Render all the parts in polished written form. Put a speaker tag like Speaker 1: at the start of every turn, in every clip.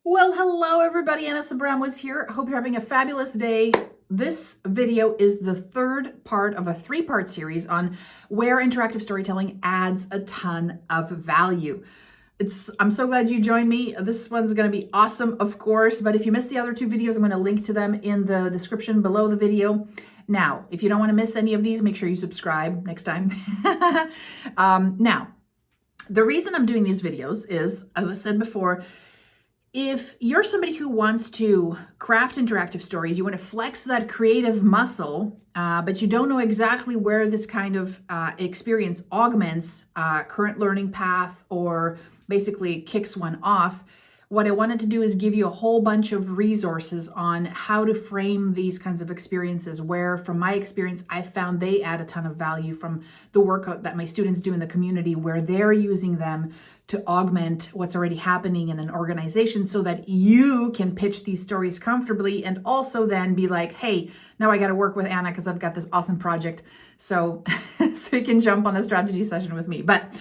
Speaker 1: Well, hello everybody, Anna Sabramowicz here. I hope you're having a fabulous day. This video is the third part of a three-part series on where interactive storytelling adds a ton of value. I'm so glad you joined me. This one's going to be awesome, of course, but if you missed the other two videos, I'm going to link to them in the description below the video. Now, if you don't want to miss any of these, make sure you subscribe next time. Now, the reason I'm doing these videos is, as I said before, if you're somebody who wants to craft interactive stories, you want to flex that creative muscle, but you don't know exactly where this kind of experience augments current learning path or basically kicks one off, what I wanted to do is give you a whole bunch of resources on how to frame these kinds of experiences where, from my experience, I found they add a ton of value from the work that my students do in the community, where they're using them to augment what's already happening in an organization so that you can pitch these stories comfortably and also then be like, hey, now I got to work with Anna because I've got this awesome project. So, so you can jump on a strategy session with me. But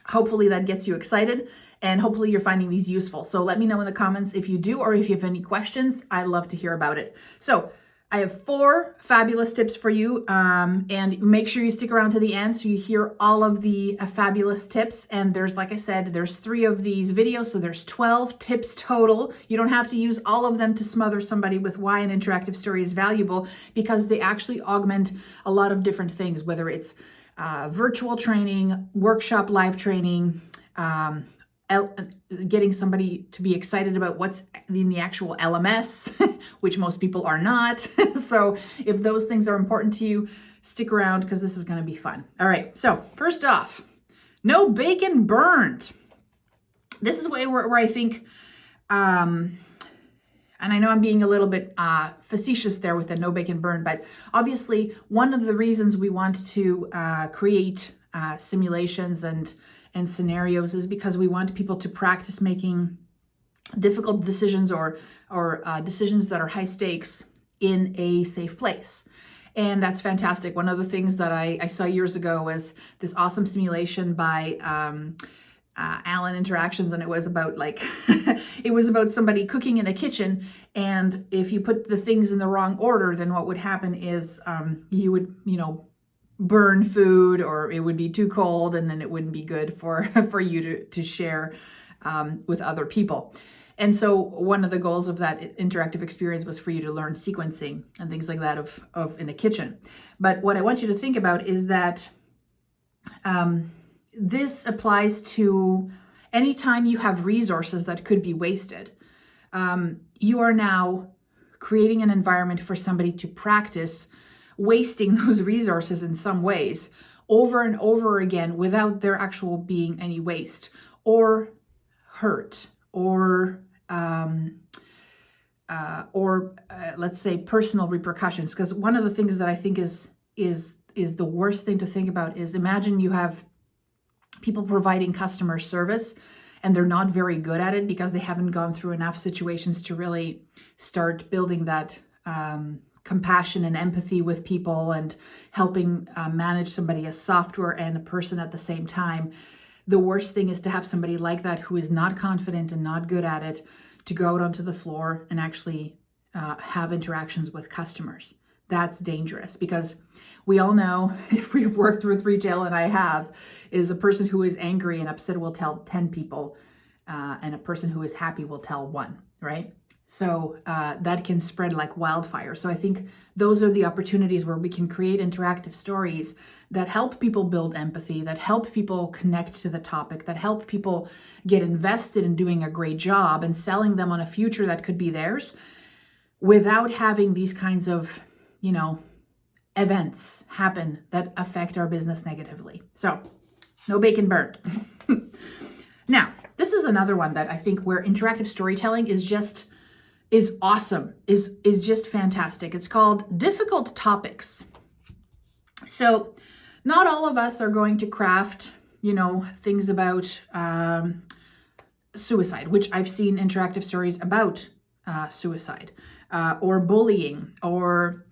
Speaker 1: hopefully that gets you excited. And hopefully you're finding these useful. So let me know in the comments if you do, or if you have any questions. I'd love to hear about it. So I have 4 fabulous tips for you. And make sure you stick around to the end so you hear all of the fabulous tips. And there's, like I said, there's 3 of these videos. So there's 12 tips total. You don't have to use all of them to smother somebody with why an interactive story is valuable, because they actually augment a lot of different things, whether it's virtual training, workshop live training, getting somebody to be excited about what's in the actual LMS, which most people are not. So if those things are important to you, stick around because this is going to be fun. All right. So first off, no bacon burned. This is where I think, and I know I'm being a little bit facetious there with the no bacon burned, but obviously one of the reasons we want to create simulations and scenarios is because we want people to practice making difficult decisions or decisions that are high stakes in a safe place. And that's fantastic. One of the things that I saw years ago was this awesome simulation by Allen Interactions, and it was about it was about somebody cooking in a kitchen, and if you put the things in the wrong order, then what would happen is you would, burn food, or it would be too cold, and then it wouldn't be good for you to share with other people. And so one of the goals of that interactive experience was for you to learn sequencing and things like that of in a kitchen. But what I want you to think about is that this applies to anytime you have resources that could be wasted. You are now creating an environment for somebody to practice wasting those resources in some ways over and over again without there actual being any waste or hurt or let's say personal repercussions. Because one of the things that I think is the worst thing to think about is, imagine you have people providing customer service and they're not very good at it because they haven't gone through enough situations to really start building that compassion and empathy with people and helping manage somebody as software and a person at the same time. The worst thing is to have somebody like that who is not confident and not good at it to go out onto the floor and actually have interactions with customers. That's dangerous, because we all know, if we've worked with retail, and I have, is a person who is angry and upset will tell 10 people, and a person who is happy will tell 1, right? So that can spread like wildfire. So I think those are the opportunities where we can create interactive stories that help people build empathy, that help people connect to the topic, that help people get invested in doing a great job and selling them on a future that could be theirs, without having these kinds of, events happen that affect our business negatively. So no bacon burned. Now, this is another one that I think where interactive storytelling is awesome, is just fantastic. It's called difficult topics. So not all of us are going to craft, things about suicide, which I've seen interactive stories about suicide, or bullying, or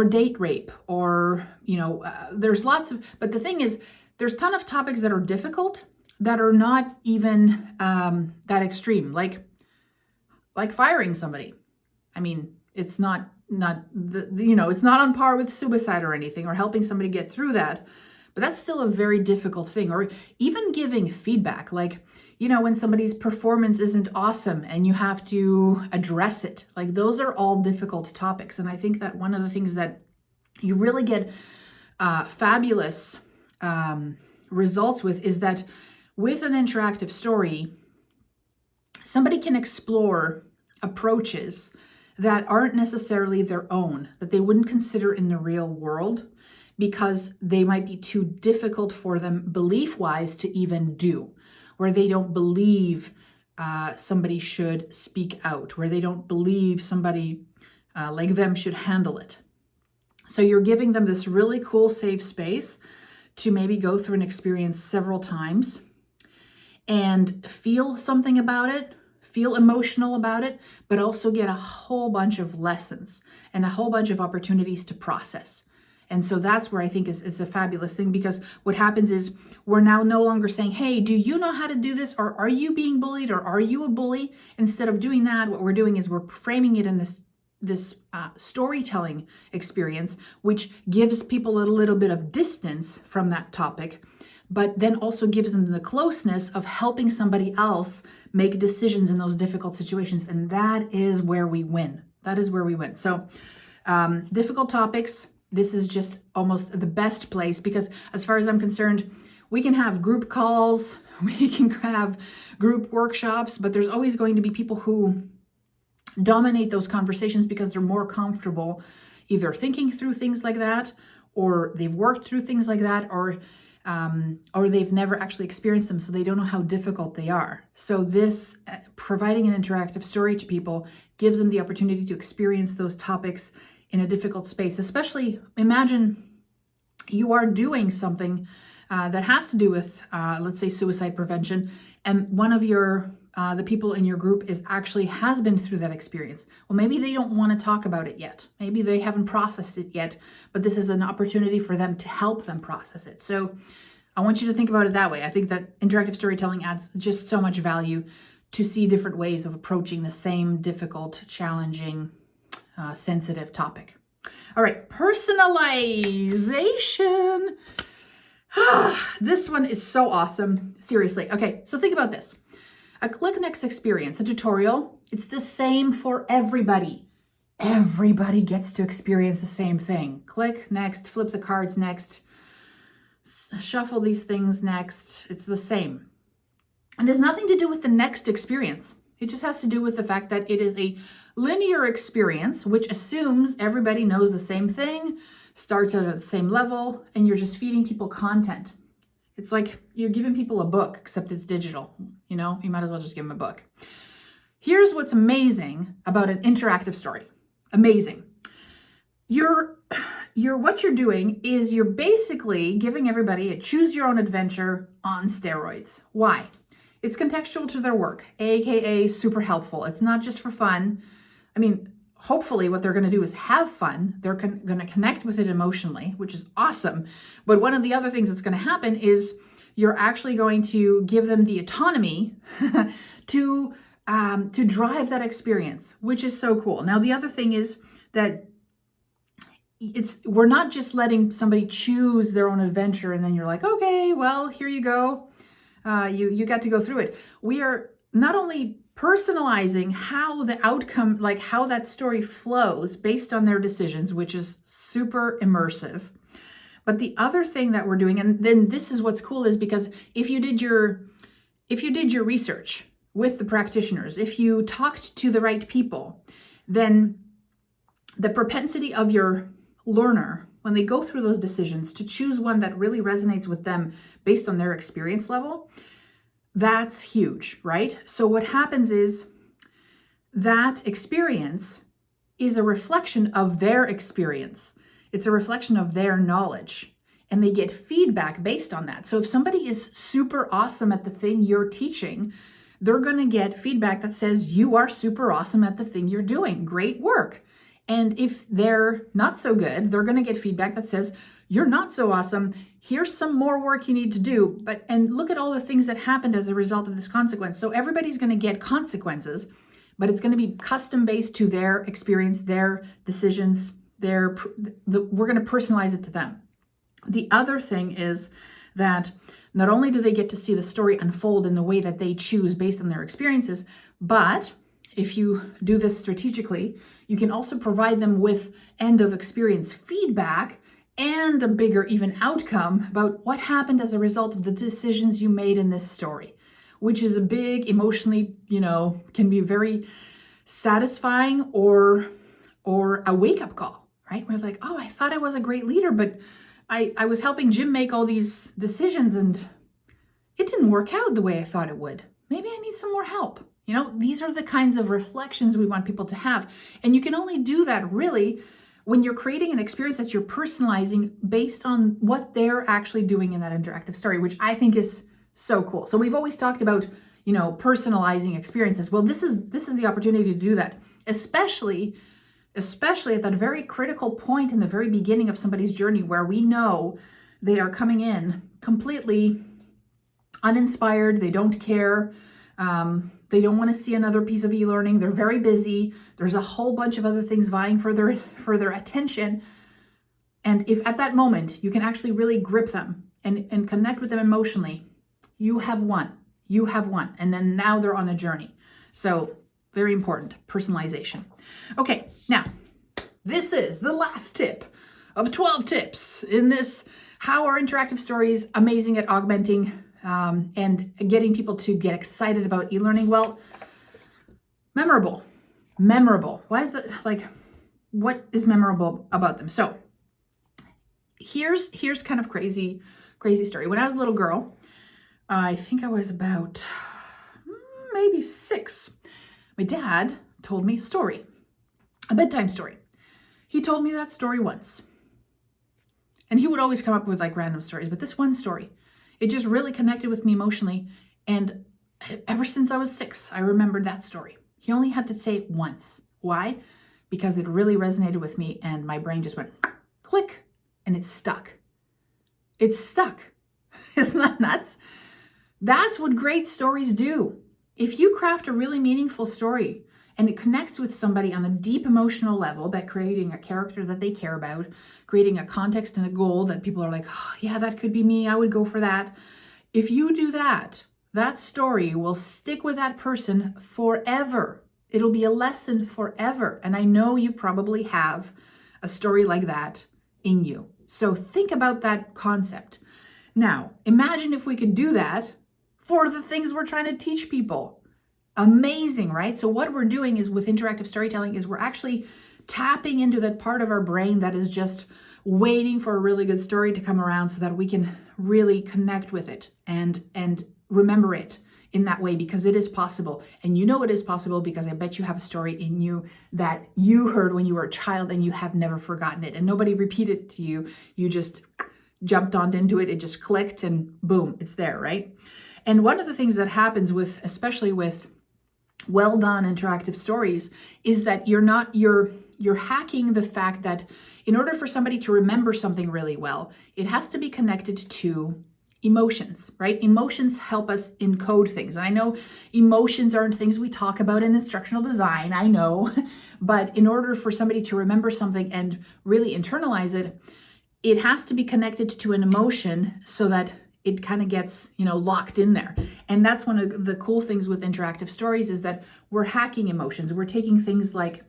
Speaker 1: date rape, or, there's lots of, but the thing is, there's a ton of topics that are difficult that are not even that extreme, like firing somebody. I mean, it's not it's not on par with suicide or anything, or helping somebody get through that, but that's still a very difficult thing. Or even giving feedback, like, when somebody's performance isn't awesome and you have to address it. Like, those are all difficult topics. And I think that one of the things that you really get fabulous results with is that with an interactive story, somebody can explore approaches that aren't necessarily their own, that they wouldn't consider in the real world, because they might be too difficult for them belief-wise to even do, where they don't believe somebody should speak out, where they don't believe somebody like them should handle it. So you're giving them this really cool safe space to maybe go through an experience several times and feel something about it, feel emotional about it, but also get a whole bunch of lessons and a whole bunch of opportunities to process. And so that's where I think is a fabulous thing, because what happens is we're now no longer saying, hey, do you know how to do this? Or are you being bullied? Or are you a bully? Instead of doing that, what we're doing is we're framing it in this storytelling experience, which gives people a little bit of distance from that topic, but then also gives them the closeness of helping somebody else make decisions in those difficult situations. And that is where we win. That is where we win. So difficult topics, this is just almost the best place, because as far as I'm concerned, we can have group calls, we can have group workshops, but there's always going to be people who dominate those conversations because they're more comfortable either thinking through things like that, or they've worked through things like that, or they've never actually experienced them, so they don't know how difficult they are. So this, providing an interactive story to people, gives them the opportunity to experience those topics in a difficult space. Especially, imagine you are doing something that has to do with, let's say, suicide prevention, and one of the people in your group has been through that experience. Well, maybe they don't want to talk about it yet. Maybe they haven't processed it yet, but this is an opportunity for them to help them process it. So I want you to think about it that way. I think that interactive storytelling adds just so much value to see different ways of approaching the same difficult, challenging, sensitive topic. All right, personalization. This one is so awesome. Seriously. Okay, so think about this. A Click Next experience, a tutorial, it's the same for everybody. Everybody gets to experience the same thing. Click next, flip the cards next, shuffle these things next. It's the same. And it has nothing to do with the next experience. It just has to do with the fact that it is a linear experience, which assumes everybody knows the same thing, starts out at the same level, and you're just feeding people content. It's like you're giving people a book, except it's digital. You might as well just give them a book. Here's what's amazing about an interactive story. Amazing. What you're doing is you're basically giving everybody a choose your own adventure on steroids. Why? It's contextual to their work, aka super helpful. It's not just for fun. I mean, hopefully what they're going to do is have fun. They're going to connect with it emotionally, which is awesome. But one of the other things that's going to happen is you're actually going to give them the autonomy to drive that experience, which is so cool. Now, the other thing is that we're not just letting somebody choose their own adventure and then you're like, okay, well, here you go. You got to go through it. We are not only personalizing how the outcome, like how that story flows based on their decisions, which is super immersive. But the other thing that we're doing, and then this is what's cool, is because if you did your research with the practitioners, if you talked to the right people, then the propensity of your learner, when they go through those decisions, to choose one that really resonates with them based on their experience level, that's huge, right? So what happens is that experience is a reflection of their experience. It's a reflection of their knowledge, and they get feedback based on that. So if somebody is super awesome at the thing you're teaching, they're going to get feedback that says, you are super awesome at the thing you're doing. Great work. And if they're not so good, they're going to get feedback that says, you're not so awesome. Here's some more work you need to do. And look at all the things that happened as a result of this consequence. So everybody's going to get consequences, but it's going to be custom based to their experience, their decisions, we're going to personalize it to them. The other thing is that not only do they get to see the story unfold in the way that they choose based on their experiences, but if you do this strategically, you can also provide them with end of experience feedback and a bigger even outcome about what happened as a result of the decisions you made in this story, which is a big emotionally, can be very satisfying or a wake-up call, right? We're like, oh, I thought I was a great leader, but I was helping Jim make all these decisions and it didn't work out the way I thought it would. Maybe I need some more help. These are the kinds of reflections we want people to have. And you can only do that really when you're creating an experience that you're personalizing based on what they're actually doing in that interactive story, which I think is so cool. So we've always talked about, personalizing experiences. Well, this is the opportunity to do that, especially at that very critical point in the very beginning of somebody's journey where we know they are coming in completely uninspired. They don't care. They don't want to see another piece of e-learning. They're very busy. There's a whole bunch of other things vying for their attention. And if at that moment you can actually really grip them and connect with them emotionally, you have won. You have won. And then now they're on a journey. So very important, personalization. Okay, now this is the last tip of 12 tips in this How Are Interactive Stories Amazing at Augmenting and getting people to get excited about e-learning? Well, memorable. Why is it what is memorable about them? So here's kind of crazy story. When I was a little girl, I think I was about maybe 6. My dad told me a story, a bedtime story. He told me that story once. And he would always come up with random stories, but this one story, it just really connected with me emotionally. And ever since I was 6, I remembered that story. He only had to say it once. Why? Because it really resonated with me and my brain just went click and it stuck. It's stuck. Isn't that nuts? That's what great stories do. If you craft a really meaningful story and it connects with somebody on a deep emotional level by creating a character that they care about, creating a context and a goal that people are like, oh, yeah, that could be me. I would go for that. If you do that, that story will stick with that person forever. It'll be a lesson forever. And I know you probably have a story like that in you. So think about that concept. Now, imagine if we could do that for the things we're trying to teach people. Amazing, right? So what we're doing is with interactive storytelling is we're actually tapping into that part of our brain that is just waiting for a really good story to come around so that we can really connect with it and remember it in that way, because it is possible. And you know it is possible because I bet you have a story in you that you heard when you were a child and you have never forgotten it. And nobody repeated it to you. You just jumped on into it. It just clicked and boom, it's there, right? And one of the things that happens especially with well done interactive stories is that you're hacking the fact that in order for somebody to remember something really well, it has to be connected to emotions, right? Emotions help us encode things. And I know emotions aren't things we talk about in instructional design, I know, but in order for somebody to remember something and really internalize it, it has to be connected to an emotion so that it kind of gets, locked in there. And that's one of the cool things with interactive stories is that we're hacking emotions. We're taking things like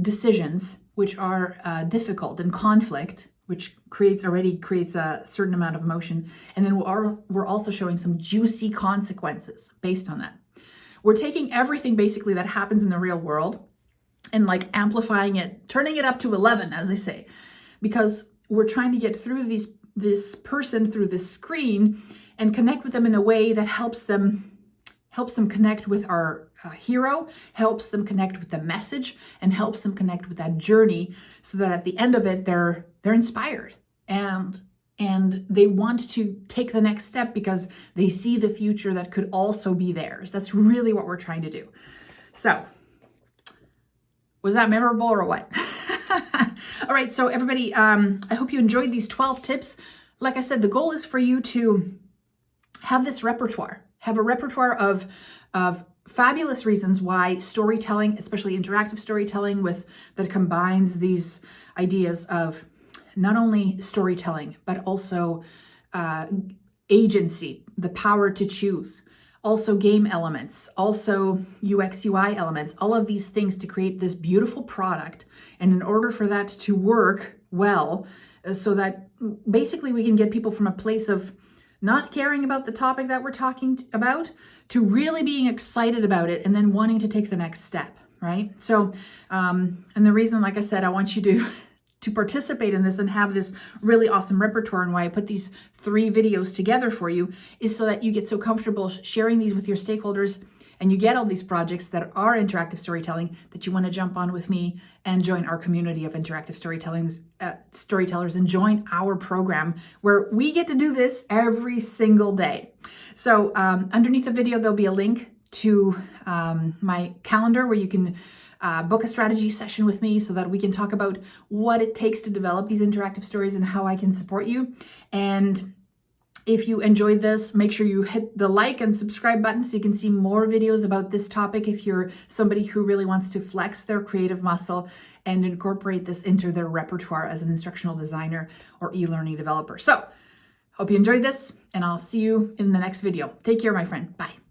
Speaker 1: decisions, which are difficult, and conflict, which creates a certain amount of emotion. And then we're also showing some juicy consequences based on that. We're taking everything basically that happens in the real world and amplifying it, turning it up to 11, as they say, because we're trying to get through this person through this screen and connect with them in a way that helps them connect with our hero, helps them connect with the message, and helps them connect with that journey so that at the end of it, they're inspired and they want to take the next step because they see the future that could also be theirs. That's really what we're trying to do. So, was that memorable or what? All right, so everybody, I hope you enjoyed these 12 tips. Like I said, the goal is for you to have this repertoire, have a repertoire of fabulous reasons why storytelling, especially interactive storytelling that combines these ideas of not only storytelling, but also agency, the power to choose, also game elements, also UX, UI elements, all of these things to create this beautiful product. And in order for that to work well, so that basically we can get people from a place of not caring about the topic that we're talking about to really being excited about it and then wanting to take the next step, right? So, and the reason, like I said, I want you to participate in this and have this really awesome repertoire, and why I put these 3 videos together for you is so that you get so comfortable sharing these with your stakeholders, and you get all these projects that are interactive storytelling that you want to jump on with me and join our community of interactive storytellers and join our program where we get to do this every single day. So underneath the video, there'll be a link to my calendar where you can book a strategy session with me so that we can talk about what it takes to develop these interactive stories and how I can support you. And if you enjoyed this, make sure you hit the like and subscribe button so you can see more videos about this topic if you're somebody who really wants to flex their creative muscle and incorporate this into their repertoire as an instructional designer or e-learning developer. So, hope you enjoyed this, and I'll see you in the next video. Take care, my friend. Bye.